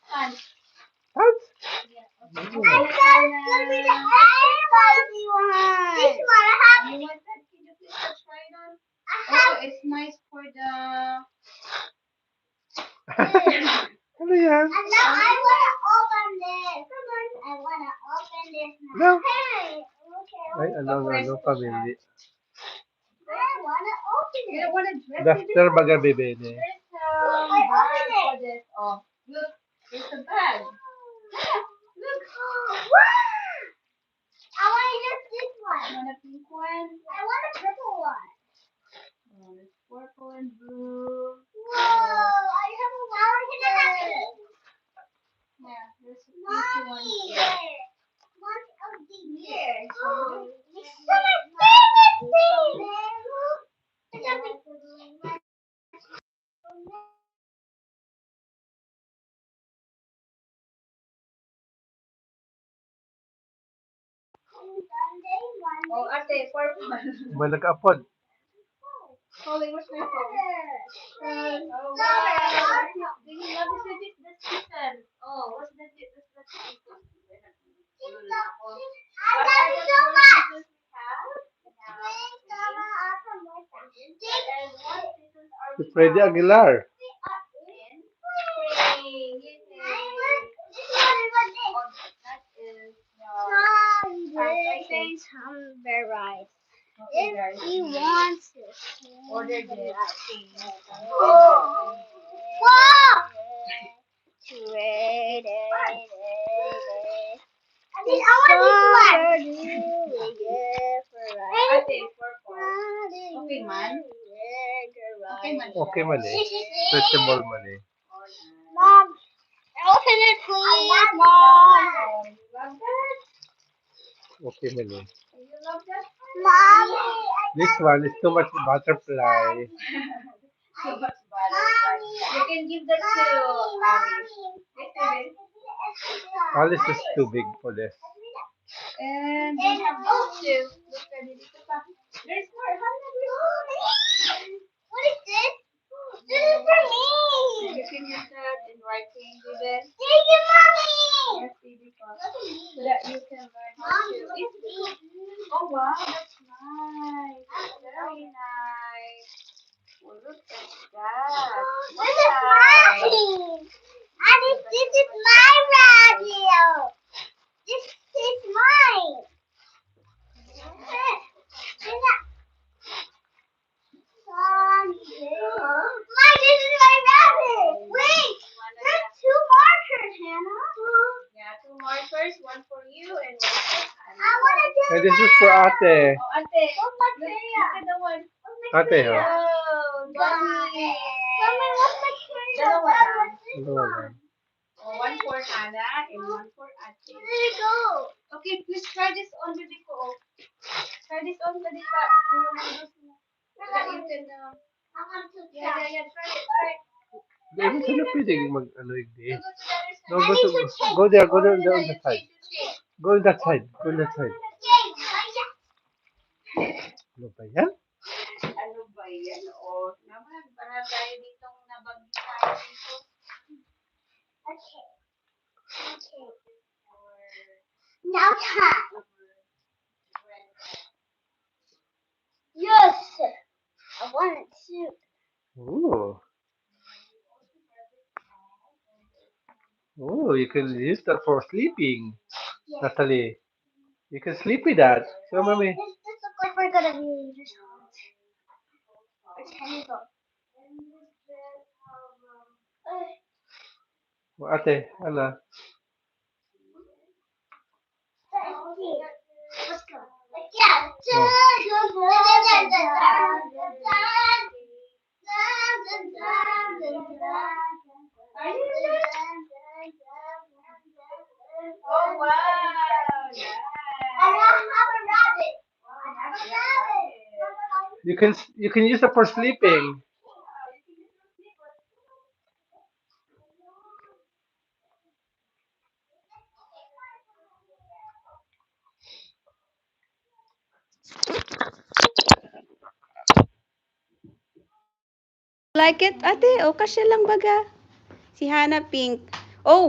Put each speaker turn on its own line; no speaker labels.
Pants.
Pants?
Yeah.
Oh.
Okay, could be the fuzzy one. This one I have. You want that? Can you please try it on? Oh, it's nice for the.
Ano yan?
And now I wanna open this. I wanna open this now.
No.
Hey. Okay.
Ay, ano, pamili.
I wanna open it. You don't wanna dress
Duster baga bibili.
There's a bag for this. Oh, look. There's a bag. Look. Wow. I want just this one. You want a pink one? I want a purple one. Oh, there's purple and blue. Whoa! I have a flower here. Yeah, there's a pink one here. One of these here. It's my favorite thing. It's a big. Oh, ate, purple.
May nag-upod.
Holy, what's my phone? Oh, wow. Do you love this season? Oh, what's the season? I love it so much.
Si Freddy Aguilar.
If he wants to order this. Okay man.
Okay man eh. Stretchable man eh.
Mom, open it please, Mom.
Okay man eh.
You love that? Mommy.
This one is too much butterfly.
Too much butterfly. You can give that to Alice.
Alice is too big for this.
And we have those two. Look at it. There's more. What is this? This is for me. You can use that in writing with it. Thank you, Mommy. Yes, baby. So that you can learn how to. Oh, wow. That's nice. Very nice. Well, look at that. This is mine. Alice, this is my radio. This is mine. Mine, this is my rabbit. Wait, there's two markers, Hannah. Yeah, two markers. One for you and one for Hannah. I want to do
And this is for Ate.
Oh, Ate. What's my Look at the one.
Ate, huh?
Oh, Mommy. Mommy, what's my Dalawa lang.
Dalawa lang.
Oh, one for Hannah and one for Ate. There you go. Okay, please try this on the ko. Try this on the dika. So that you can, I want to try. Yeah. Try it.
Hindi sila pwedeng mag-ano hindi.
Go
No,
to the other side.
go there, go there on that side. Go on that side, go on that side. Ano ba yan?
Ano ba yan? O, naman, para tayo ditong nabagyo tayo dito. Okay. Now time. Yes! I want it too.
Ooh. Oh, you can use that for sleeping,
Yes.
Natalie. You can sleep with that. So, mommy.
This looks like we're gonna be in this house. It's Hazel.
Ate, ano?
Let's go. Yeah. Oh wow! I have a rabbit.
You can use it for sleeping.
Like it, ate? O kasya lang baga. Si Hana pink.